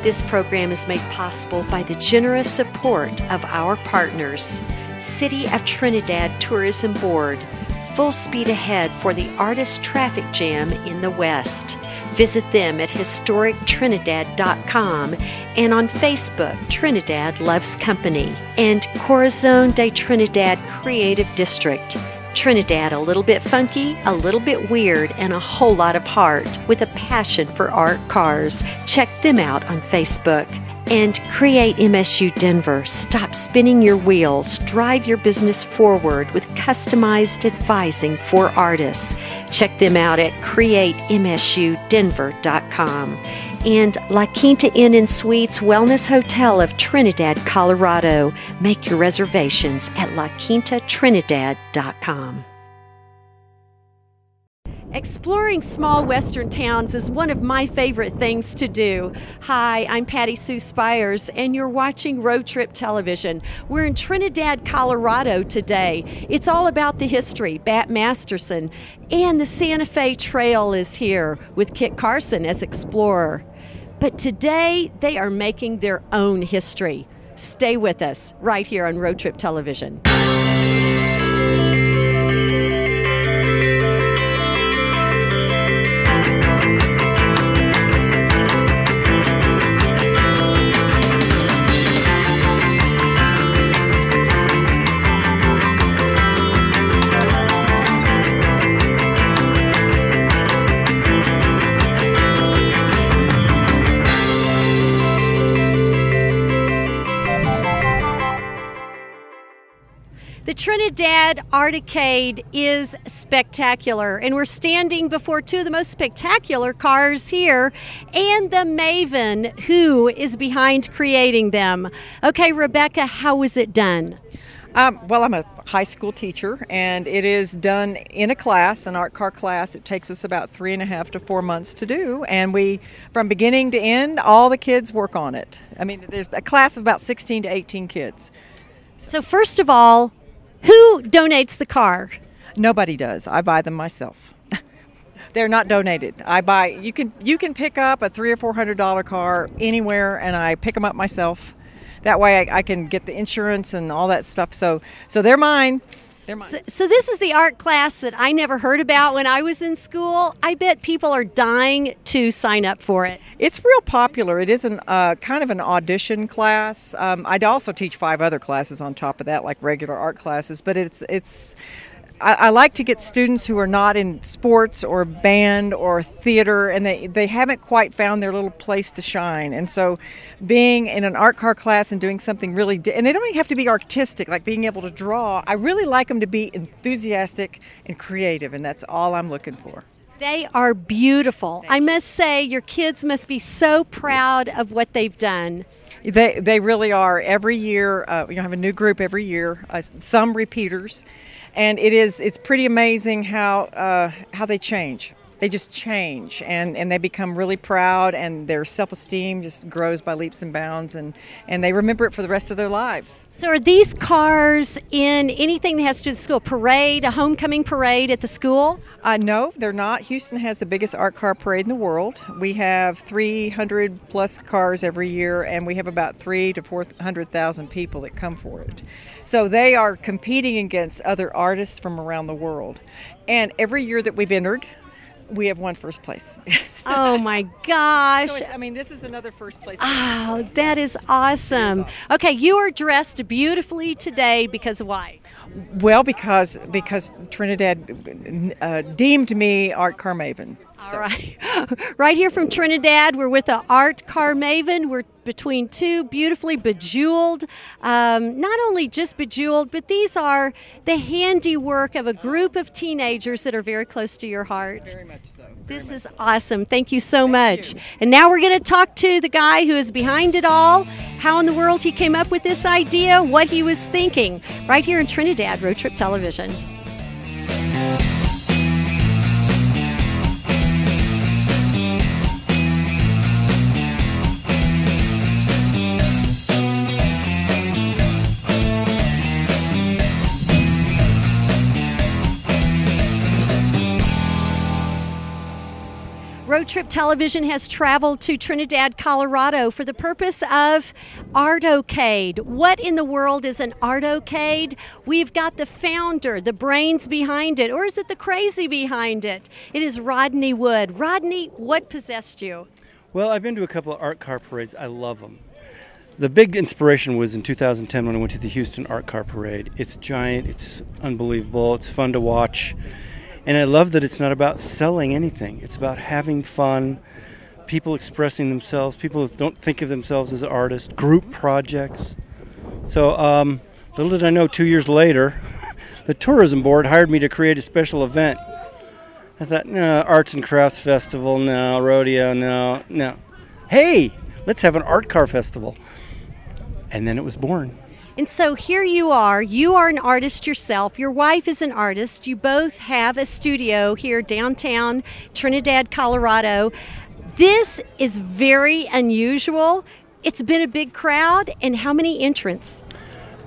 This program is made possible by the generous support of our partners. City of Trinidad Tourism Board, full speed ahead for the artist traffic jam in the West. Visit them at historictrinidad.com and on Facebook, Trinidad Loves Company, and Corazon de Trinidad Creative District. Trinidad, a little bit funky, a little bit weird, and a whole lot of heart with a passion for art cars. Check them out on Facebook. And Create MSU Denver. Stop spinning your wheels. Drive your business forward with customized advising for artists. Check them out at createmsudenver.com. And La Quinta Inn and Suites Wellness Hotel of Trinidad, Colorado. Make your reservations at laquintatrinidad.com. Exploring small western towns is one of my favorite things to do. Hi, I'm Patty Sue Spires, and you're watching Roadtrip Television. We're in Trinidad, Colorado today. It's all about the history, Bat Masterson, and the Santa Fe Trail is here with Kit Carson as explorer. But today, they are making their own history. Stay with us right here on Roadtrip Television. The Trinidad Artocade is spectacular, and we're standing before two of the most spectacular cars here, and the Maven, who is behind creating them. Okay, Rebecca, how was it done? Well, I'm a high school teacher, and it is done in a class, an art car class. It takes us about 3.5 to 4 months to do, and we, from beginning to end, all the kids work on it. I mean, there's a class of about 16 to 18 kids. So first of all, who donates the car? Nobody does. I buy them myself. They're not donated. I buy. You can pick up a $300 or $400 car anywhere, and I pick them up myself. That way, I can get the insurance and all that stuff. So they're mine. They're mine. So this is the art class that I never heard about when I was in school. I bet people are dying to sign up for it. It's real popular. It is kind of an audition class. I'd also teach 5 other classes on top of that, like regular art classes. But I like to get students who are not in sports or band or theater, and they haven't quite found their little place to shine. And so being in an art car class and doing something really, and they don't even have to be artistic, like being able to draw. I really like them to be enthusiastic and creative, and that's all I'm looking for. They are beautiful. I must say, your kids must be so proud of what they've done. They really are. Every year, have a new group every year, some repeaters. And it's pretty amazing how they change. They just change, and they become really proud, and their self-esteem just grows by leaps and bounds, and they remember it for the rest of their lives. So are these cars in anything that has to do with the school? Parade, a homecoming parade at the school? No, they're not. Houston has the biggest art car parade in the world. We have 300 plus cars every year, and we have about 300,000 to 400,000 people that come for it. So they are competing against other artists from around the world. And every year that we've entered, we have won first place. Oh my gosh. So this is another first place. Oh, that is awesome. Okay, you are dressed beautifully today because why? Well, because Trinidad deemed me Art Car Maven. All right. Right here from Trinidad, we're with the Art Car Maven. We're between two beautifully bejeweled, not only just bejeweled, but these are the handiwork of a group of teenagers that are very close to your heart. Very much so. This is awesome. Thank you so much. And now we're going to talk to the guy who is behind it all, how in the world he came up with this idea, what he was thinking, right here in Trinidad, Roadtrip Television. Road Trip Television has traveled to Trinidad, Colorado for the purpose of Artocade. What in the world is an Artocade? We've got the founder, the brains behind it, or is it the crazy behind it? It is Rodney Wood. Rodney, what possessed you? Well, I've been to a couple of art car parades. I love them. The big inspiration was in 2010 when I went to the Houston Art Car Parade. It's giant, it's unbelievable, it's fun to watch. And I love that it's not about selling anything. It's about having fun, people expressing themselves, people who don't think of themselves as artists, group projects. So little did I know, 2 years later, the tourism board hired me to create a special event. I thought, no, arts and crafts festival, no, rodeo, no. Hey, let's have an art car festival. And then it was born. And so here you are an artist yourself, your wife is an artist, you both have a studio here downtown Trinidad, Colorado. This is very unusual. It's been a big crowd, and how many entrants?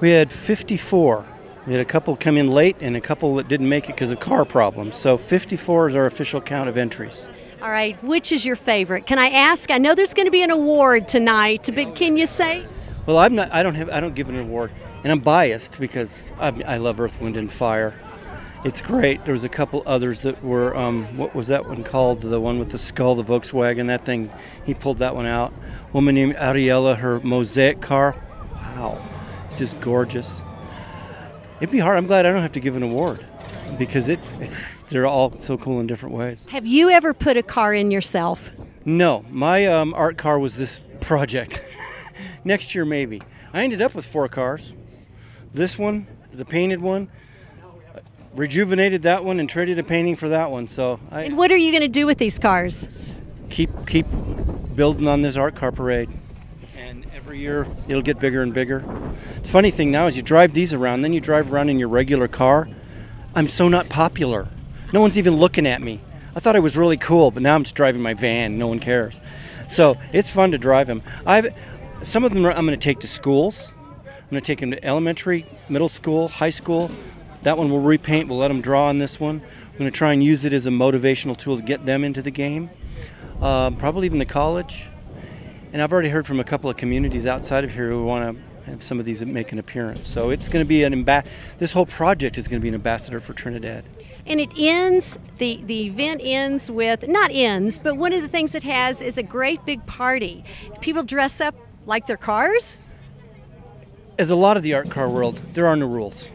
We had 54. We had a couple come in late and a couple that didn't make it because of car problems. So 54 is our official count of entries. All right, which is your favorite? Can I ask? I know there's going to be an award tonight, but can you say? Well, I don't give an award, and I'm biased because I love Earth, Wind, and Fire. It's great. There was a couple others that were, what was that one called? The one with the skull, the Volkswagen, that thing, he pulled that one out. Woman named Ariella, her Mosaic car, wow, it's just gorgeous. It'd be hard. I'm glad I don't have to give an award because they're all so cool in different ways. Have you ever put a car in yourself? No, my art car was this project. Next year, maybe. I ended up with 4 cars. This one, the painted one, rejuvenated that one and traded a painting for that one. So And what are you going to do with these cars? Keep building on this art car parade. And every year, it'll get bigger and bigger. The funny thing now is you drive these around, then you drive around in your regular car. I'm so not popular. No one's even looking at me. I thought I was really cool, but now I'm just driving my van. No one cares. So it's fun to drive them. Some of them I'm going to take to schools. I'm going to take them to elementary, middle school, high school. That one we'll repaint. We'll let them draw on this one. I'm going to try and use it as a motivational tool to get them into the game. Probably even to college. And I've already heard from a couple of communities outside of here who want to have some of these make an appearance. So it's going to be this whole project is going to be an ambassador for Trinidad. And it ends, the event ends with, not ends, but one of the things it has is a great big party. People dress up like their cars? As a lot of the art car world, there are no rules.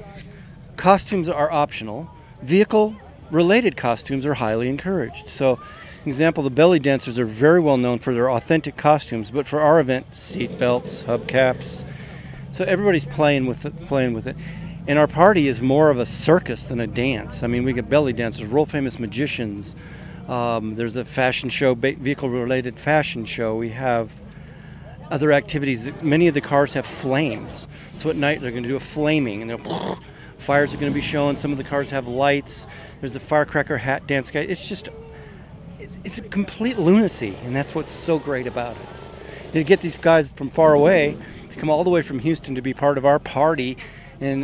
Costumes are optional. Vehicle-related costumes are highly encouraged. So, example, the belly dancers are very well known for their authentic costumes, but for our event, seat belts, hubcaps. So everybody's playing with it. And our party is more of a circus than a dance. I mean, we get belly dancers, world famous magicians. There's a fashion show, vehicle-related fashion show. We have other activities. Many of the cars have flames. So at night they're going to do a flaming, and fires are going to be shown. Some of the cars have lights. There's the firecracker hat dance guy. It's a complete lunacy, and that's what's so great about it. You get these guys from far away to come all the way from Houston to be part of our party, and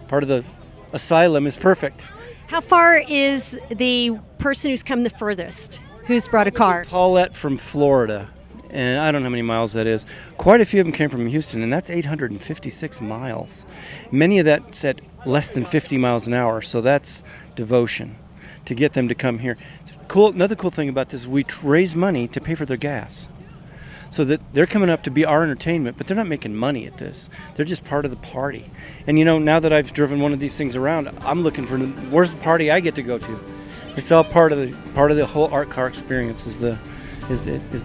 part of the asylum is perfect. How far is the person who's come the furthest, who's brought a car? Paulette from Florida, and I don't know how many miles that is. Quite a few of them came from Houston, and that's 856 miles. Many of that's at less than 50 miles an hour, so that's devotion to get them to come here. It's cool. Another cool thing about this, we raise money to pay for their gas. So that they're coming up to be our entertainment, but they're not making money at this. They're just part of the party. And you know, now that I've driven one of these things around, I'm looking for where's the party I get to go to. It's all part of the whole art car experience is the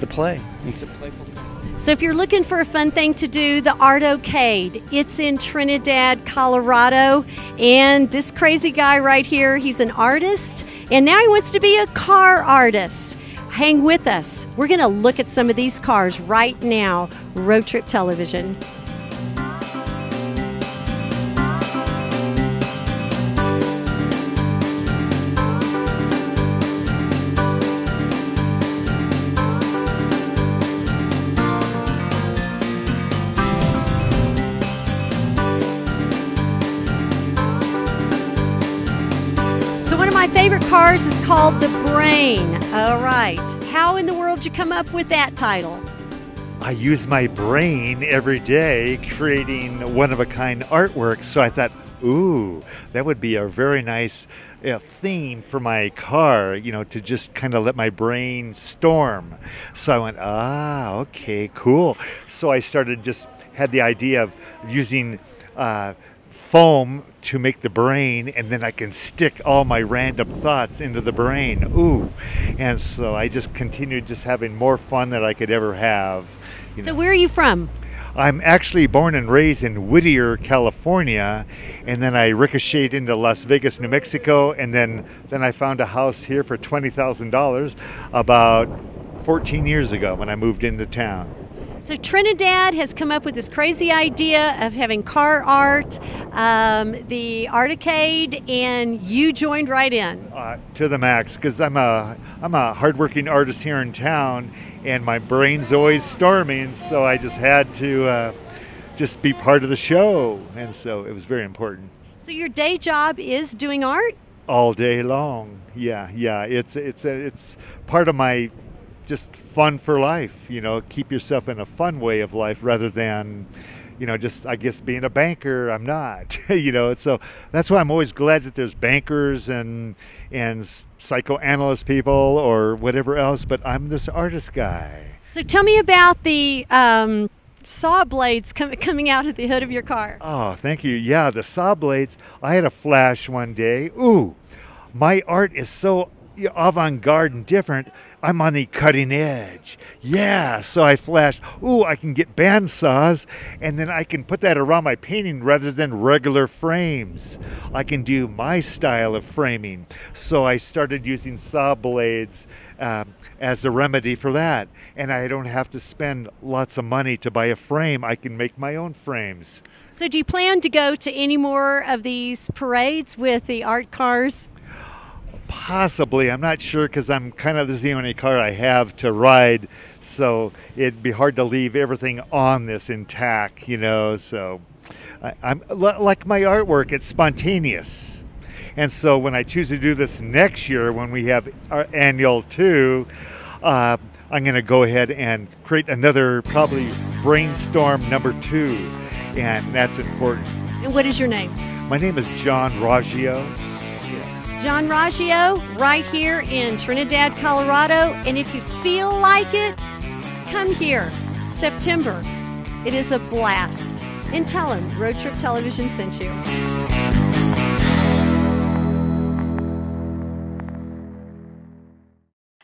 play. It's a playful play. So if you're looking for a fun thing to do, the Artocade, it's in Trinidad, Colorado, and this crazy guy right here, he's an artist, and now he wants to be a car artist. Hang with us. We're going to look at some of these cars right now. Road Trip Television. So one of my favorite cars is called the Brain. All right. How in the world did you come up with that title? I use my brain every day creating one-of-a-kind artwork, so I thought, ooh, that would be a very nice theme for my car, you know, to just kind of let my brain storm. So I went, okay, cool. So I had the idea of using foam to make the brain, and then I can stick all my random thoughts into the brain. Ooh. And so I just continued just having more fun than I could ever have. So where are you from? I'm actually born and raised in Whittier, California, and then I ricocheted into Las Vegas, New Mexico, and then I found a house here for $20,000 about 14 years ago when I moved into town. So Trinidad has come up with this crazy idea of having car art, the Artocade, and you joined right in. To the max, because I'm a hardworking artist here in town, and my brain's always storming, so I just had to just be part of the show, and so it was very important. So your day job is doing art? All day long, yeah. It's part of my just fun for life, you know, keep yourself in a fun way of life rather than, you know, just, I guess, being a banker. I'm not, you know, so that's why I'm always glad that there's bankers and psychoanalyst people or whatever else, but I'm this artist guy. So tell me about the saw blades coming out of the hood of your car. Oh, thank you. Yeah, the saw blades. I had a flash one day. Ooh, my art is so avant-garde and different. I'm on the cutting edge. Yeah, so I flashed, ooh, I can get band saws, and then I can put that around my painting rather than regular frames. I can do my style of framing. So I started using saw blades as a remedy for that. And I don't have to spend lots of money to buy a frame. I can make my own frames. So do you plan to go to any more of these parades with the art cars? Possibly. I'm not sure, because I'm kind of, this is the only car I have to ride, so it'd be hard to leave everything on this intact, you know. So I'm like my artwork, it's spontaneous. And so when I choose to do this next year, when we have our annual 2, I'm going to go ahead and create another, probably brainstorm number 2, and that's important. And what is your name? My name is John Raggio. John Raggio, right here in Trinidad, Colorado. And if you feel like it, come here, September. It is a blast. And tell them Road Trip Television sent you.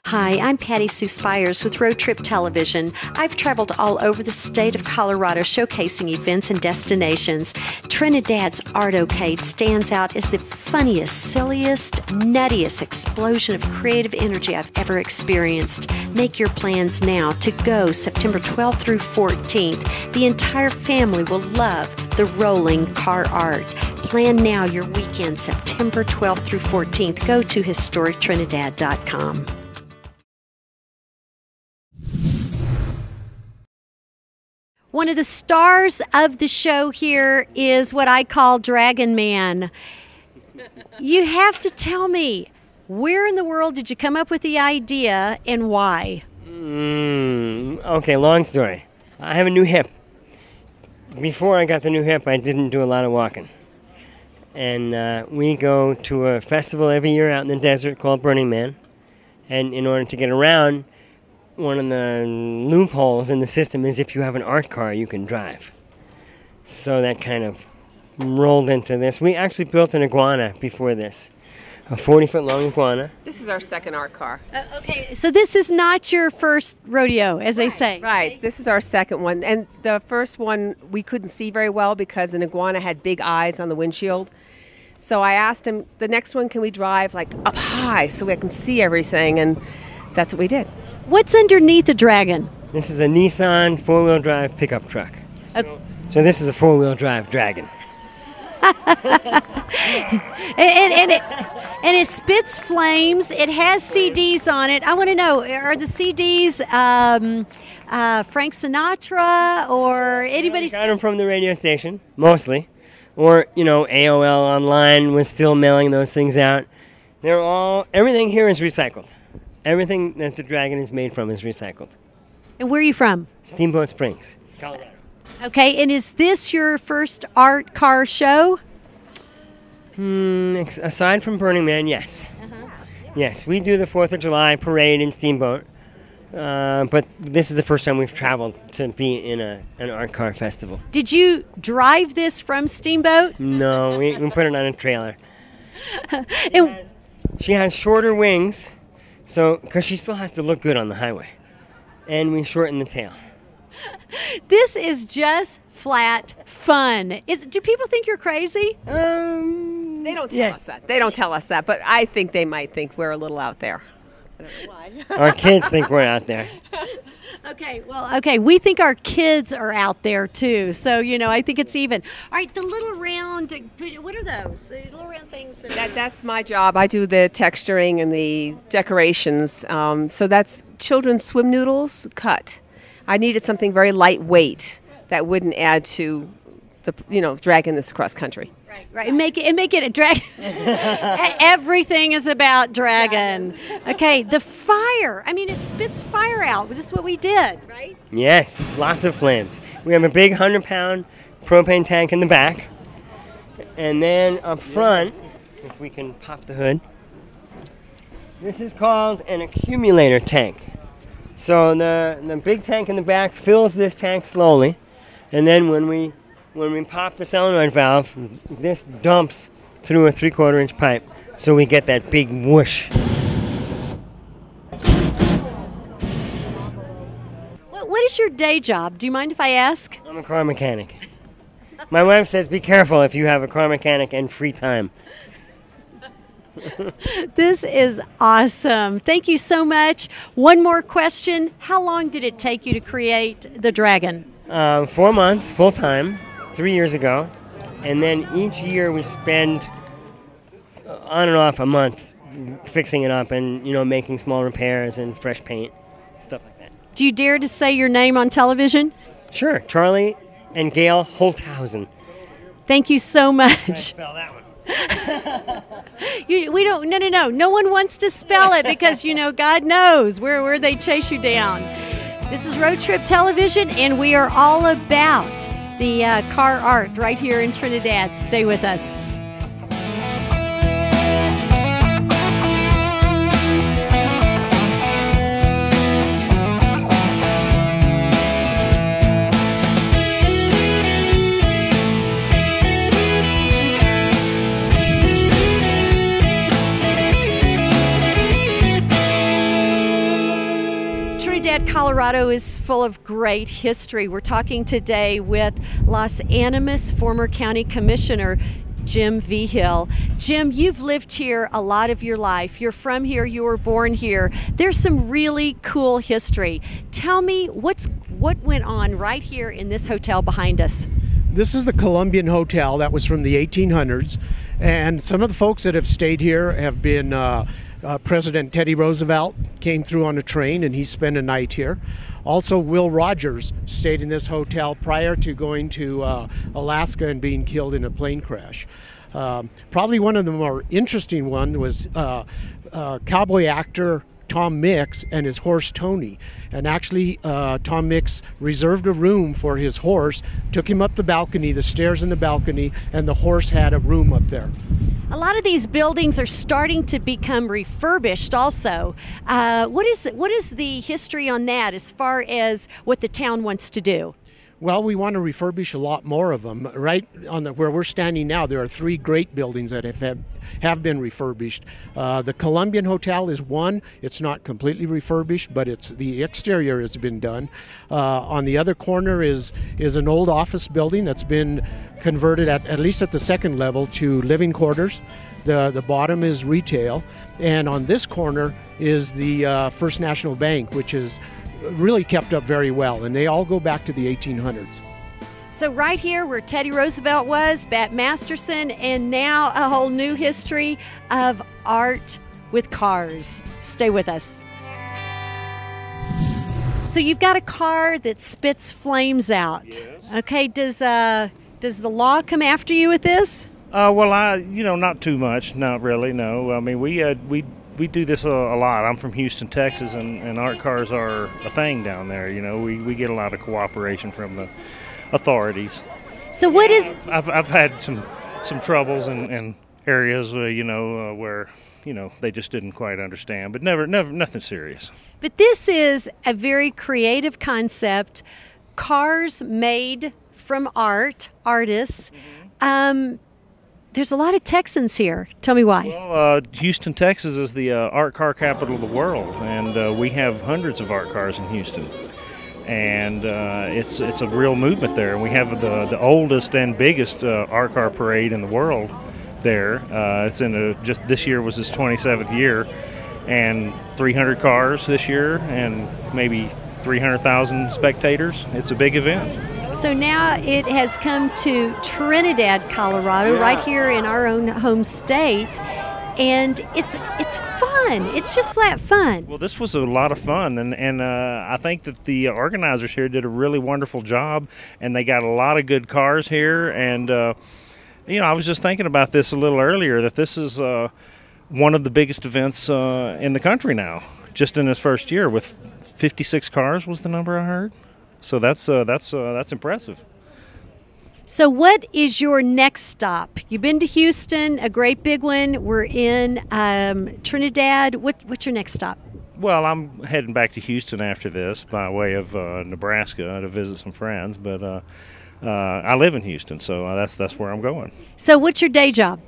Hi, I'm Patty Sue Spires with Road Trip Television. I've traveled all over the state of Colorado showcasing events and destinations. Trinidad's Artocade stands out as the funniest, silliest, nuttiest explosion of creative energy I've ever experienced. Make your plans now to go September 12th through 14th. The entire family will love the rolling car art. Plan now your weekend, September 12th through 14th. Go to historictrinidad.com. One of the stars of the show here is what I call Dragon Man. You have to tell me, where in the world did you come up with the idea and why? Okay, long story. I have a new hip. Before I got the new hip, I didn't do a lot of walking. And we go to a festival every year out in the desert called Burning Man. And in order to get around, one of the loopholes in the system is if you have an art car, you can drive. So that kind of rolled into this. We actually built an iguana before this, a 40-foot long iguana. This is our second art car. Okay, so this is not your first rodeo, as they say. Right, this is our second one. And the first one we couldn't see very well because an iguana had big eyes on the windshield. So I asked him, the next one, can we drive like up high so we can see everything? And that's what we did. What's underneath the Dragon? This is a Nissan four-wheel drive pickup truck. So this is a four-wheel drive Dragon. and it spits flames. It has CDs on it. I want to know, are the CDs Frank Sinatra or anybody? Got them from the radio station, mostly. Or, you know, AOL Online was still mailing those things out. Everything here is recycled. Everything that the Dragon is made from is recycled. And where are you from? Steamboat Springs, Colorado. Okay, and is this your first art car show? Aside from Burning Man, yes. Yes, we do the 4th of July parade in Steamboat, but this is the first time we've traveled to be in an art car festival. Did you drive this from Steamboat? No, we put it on a trailer. She has shorter wings, so because she still has to look good on the highway, and we shorten the tail. This is just flat fun. Do people think you're crazy? They don't tell us that. They don't tell us that, but I think they might think we're a little out there. I don't know why. Our kids think we're out there. Okay, we think our kids are out there too. So, I think it's even. All right, the little round, what are those? The little round things? That's my job. I do the texturing and the decorations. So that's children's swim noodles cut. I needed something very lightweight that wouldn't add to the, dragging this across country. Right. And make it a dragon. Everything is about dragon. Okay, the fire. I mean, it spits fire out. This is what we did, right? Yes, lots of flames. We have a big 100-pound propane tank in the back. And then up front, if we can pop the hood, this is called an accumulator tank. So the big tank in the back fills this tank slowly. And then when we pop the solenoid valve, this dumps through a 3/4-inch pipe, so we get that big whoosh. What is your day job? Do you mind if I ask? I'm a car mechanic. My wife says, be careful if you have a car mechanic and free time. This is awesome. Thank you so much. One more question. How long did it take you to create the Dragon? 4 months, full-time. 3 years ago, and then each year we spend on and off a month fixing it up and making small repairs and fresh paint, stuff like that. Do you dare to say your name on television? Sure, Charlie and Gail Holthausen. Thank you so much. Can I spell that one? We don't. No. No one wants to spell it because God knows where they chase you down. This is Road Trip Television, and we are all about the car art right here in Trinidad. Stay with us. Trinidad, Colorado is full of great history. We're talking today with Los Animas former county commissioner Jim Vigil. Jim, you've lived here a lot of your life. You're from here, you were born here. There's some really cool history. Tell me what went on right here in this hotel behind us. This is the Colombian Hotel that was from the 1800s, and some of the folks that have stayed here have been President Teddy Roosevelt came through on a train and he spent a night here. Also, Will Rogers stayed in this hotel prior to going to Alaska and being killed in a plane crash. Probably one of the more interesting ones was cowboy actor Tom Mix and his horse Tony. And actually, Tom Mix reserved a room for his horse, took him up the balcony, the stairs in the balcony, and the horse had a room up there. A lot of these buildings are starting to become refurbished also. What is the history on that as far as what the town wants to do? Well, we want to refurbish a lot more of them. Right on where we're standing now, there are 3 great buildings that have been refurbished. The Colombian Hotel is one. It's not completely refurbished, but the exterior has been done. On the other corner is an old office building that's been converted at least at the second level to living quarters. The bottom is retail, and on this corner is the First National Bank, which is really kept up very well, and they all go back to the 1800s. So right here where Teddy Roosevelt was, Bat Masterson, and now a whole new history of art with cars. Stay with us. So you've got a car that spits flames out. Yes. Okay, does the law come after you with this? Well, not too much, not really. No, I mean we we do this a lot. I'm from Houston, Texas, and art cars are a thing down there. You know, we get a lot of cooperation from the authorities. So what is? I've had some troubles in areas where they just didn't quite understand, but never nothing serious. But this is a very creative concept. Cars made from artists. There's a lot of Texans here. Tell me why. Well, Houston, Texas is the art car capital of the world, and we have hundreds of art cars in Houston. And it's a real movement there. We have the oldest and biggest art car parade in the world there. It's just this year was its 27th year, and 300 cars this year, and maybe 300,000 spectators. It's a big event. So now it has come to Trinidad, Colorado, right here in our own home state, and it's fun. It's just flat fun. Well, this was a lot of fun, and I think that the organizers here did a really wonderful job, and they got a lot of good cars here. And I was just thinking about this a little earlier, that this is one of the biggest events in the country now, just in this first year, with 56 cars was the number I heard. So that's impressive. So what is your next stop? You've been to Houston, a great big one. We're in Trinidad. What's your next stop? Well, I'm heading back to Houston after this by way of Nebraska to visit some friends. But I live in Houston, so that's where I'm going. So what's your day job?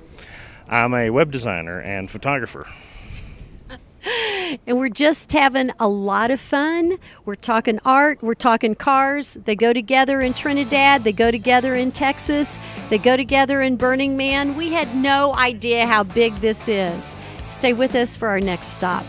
I'm a web designer and photographer. And we're just having a lot of fun. We're talking art, we're talking cars. They go together in Trinidad, they go together in Texas, they go together in Burning Man. We had no idea how big this is. Stay with us for our next stop.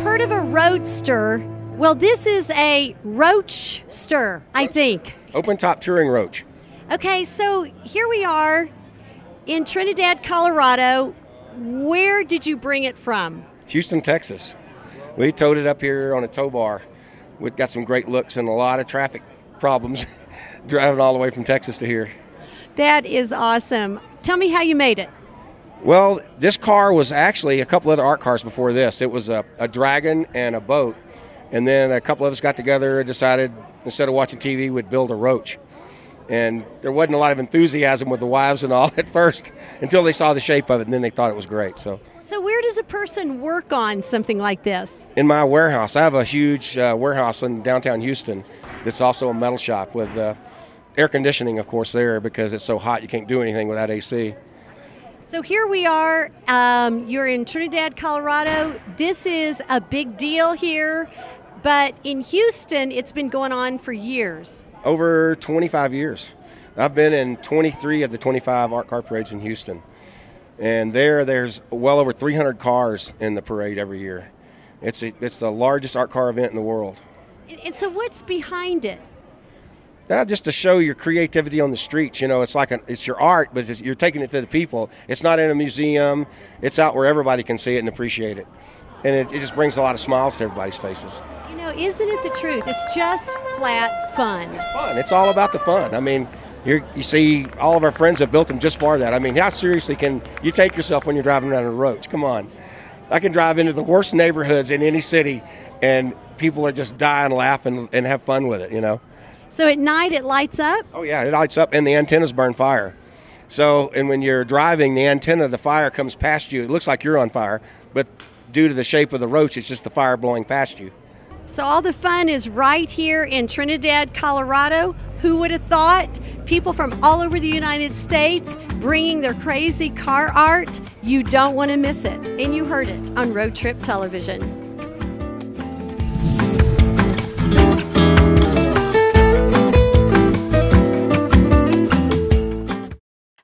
Heard of a roadster? Well, this is a roachster, I think. Open top touring roach. Okay, so here we are in Trinidad, Colorado. Where did you bring it from? Houston, Texas. We towed it up here on a tow bar. We've got some great looks and a lot of traffic problems driving all the way from Texas to here. That is awesome. Tell me how you made it. Well, this car was actually a couple other art cars before this. It was a dragon and a boat. And then a couple of us got together and decided instead of watching TV, we'd build a roach. And there wasn't a lot of enthusiasm with the wives and all at first until they saw the shape of it, and then they thought it was great. So where does a person work on something like this? In my warehouse. I have a huge warehouse in downtown Houston that's also a metal shop with air conditioning, of course, there because it's so hot you can't do anything without AC. So here we are, you're in Trinidad, Colorado. This is a big deal here, but in Houston, it's been going on for years. Over 25 years. I've been in 23 of the 25 art car parades in Houston. And there's well over 300 cars in the parade every year. It's the largest art car event in the world. And so what's behind it? Just to show your creativity on the streets. You know, it's your art, but you're taking it to the people. It's not in a museum. It's out where everybody can see it and appreciate it. And it just brings a lot of smiles to everybody's faces. You know, isn't it the truth? It's just flat fun. It's fun. It's all about the fun. I mean, you see all of our friends have built them just for that. I mean, how seriously can you take yourself when you're driving around a roach? Come on. I can drive into the worst neighborhoods in any city, and people are just dying, laughing, and have fun with it, you know. So at night it lights up? Oh yeah, it lights up and the antennas burn fire. So, and when you're driving, the antenna of the fire comes past you. It looks like you're on fire, but due to the shape of the roach, it's just the fire blowing past you. So all the fun is right here in Trinidad, Colorado. Who would have thought? People from all over the United States bringing their crazy car art. You don't want to miss it. And you heard it on Road Trip Television.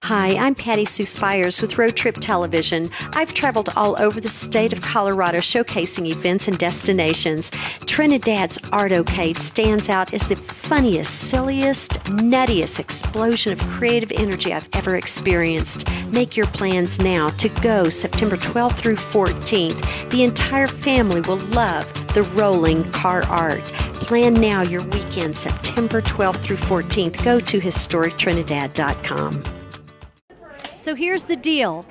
Hi, I'm Patty Sue Spires with Roadtrip Television. I've traveled all over the state of Colorado showcasing events and destinations. Trinidad's Artocade stands out as the funniest, silliest, nuttiest explosion of creative energy I've ever experienced. Make your plans now to go September 12th through 14th. The entire family will love the rolling car art. Plan now your weekend, September 12th through 14th. Go to historictrinidad.com. So here's the deal.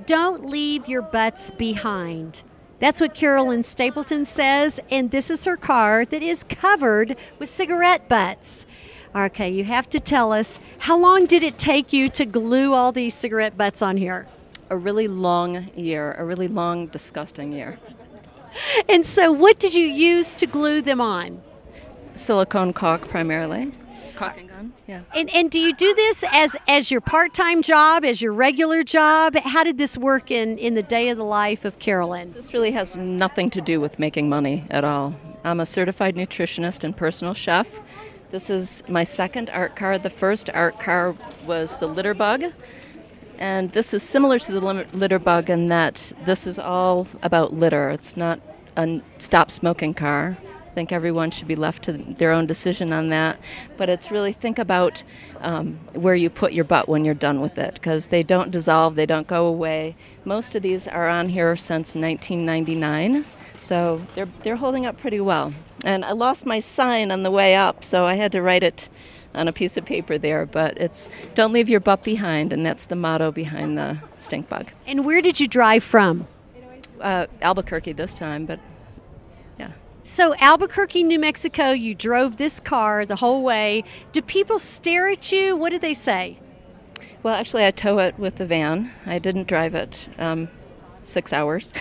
Don't leave your butts behind. That's what Carolyn Stapleton says, and this is her car that is covered with cigarette butts. Okay, you have to tell us, how long did it take you to glue all these cigarette butts on here? A really long year, a really long, disgusting year. And so what did you use to glue them on? Silicone caulk primarily. Caulking gun, yeah. And do you do this as your part-time job, as your regular job? How did this work in the day of the life of Carolyn? This really has nothing to do with making money at all. I'm a certified nutritionist and personal chef. This is my second art car. The first art car was the litter bug. And this is similar to the litter bug in that this is all about litter. It's not a stop smoking car. I think everyone should be left to their own decision on that. But it's really think about where you put your butt when you're done with it, because they don't dissolve, they don't go away. Most of these are on here since 1999, so they're holding up pretty well. And I lost my sign on the way up, so I had to write it on a piece of paper there, but it's don't leave your butt behind, and that's the motto behind the stink bug. And where did you drive from? Albuquerque this time, but yeah. So Albuquerque, New Mexico, you drove this car the whole way. Do people stare at you? What do they say? Well, actually, I tow it with the van. I didn't drive it 6 hours.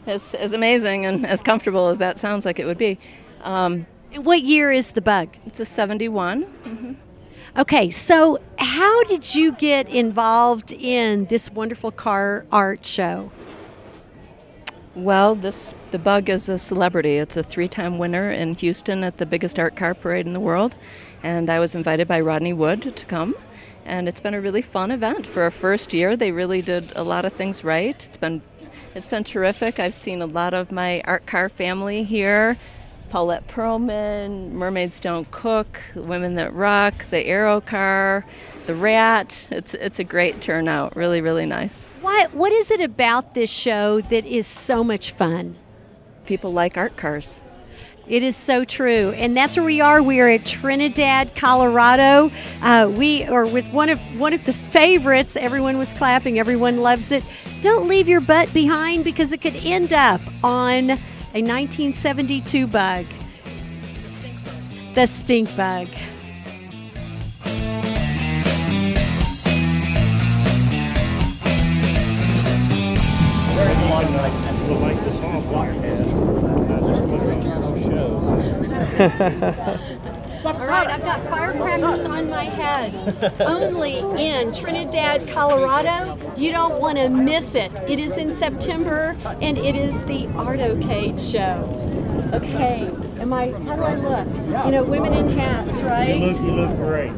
As amazing and as comfortable as that sounds like it would be. And what year is the bug? It's a 71. Mm-hmm. Okay, so how did you get involved in this wonderful car art show? Well, the bug is a celebrity. It's a 3-time winner in Houston at the biggest art car parade in the world, and I was invited by Rodney Wood to come, and it's been a really fun event. For our first year, they really did a lot of things right. It's been terrific. I've seen a lot of my art car family here. Paulette Perlman, Mermaids Don't Cook, Women That Rock, the Aero Car, the Rat. It's a great turnout. Really, really nice. What is it about this show that is so much fun? People like art cars. It is so true, and that's where we are. We are at Trinidad, Colorado. We are with one of the favorites. Everyone was clapping. Everyone loves it. Don't leave your butt behind, because it could end up on a 1972 bug. The stink bug. All right, I've got firecrackers on my head. Only in Trinidad, Colorado. You don't want to miss it. It is in September, and it is the Artocade show. Okay, how do I look? You know, women in hats, right? You look great.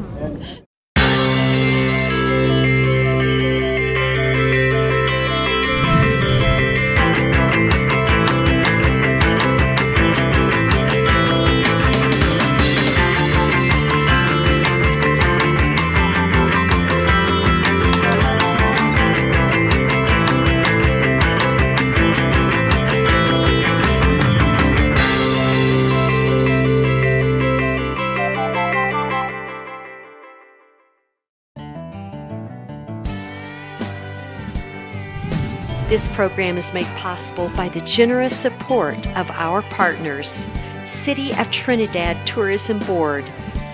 This program is made possible by the generous support of our partners. City of Trinidad Tourism Board.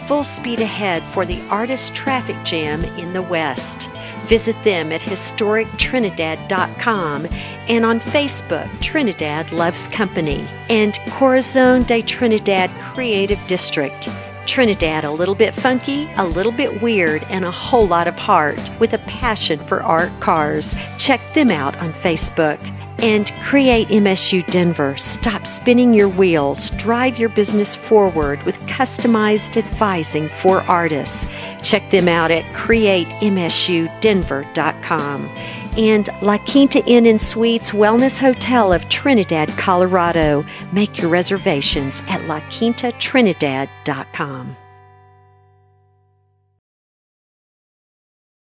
Full speed ahead for the artist traffic jam in the West. Visit them at historictrinidad.com and on Facebook, Trinidad Loves Company, and Corazon de Trinidad Creative District. Trinidad, a little bit funky, a little bit weird, and a whole lot of heart, with a passion for art cars. Check them out on Facebook. And Create MSU Denver. Stop spinning your wheels. Drive your business forward with customized advising for artists. Check them out at createmsudenver.com. And La Quinta Inn and Suites Wellness Hotel of Trinidad, Colorado. Make your reservations at laquintatrinidad.com.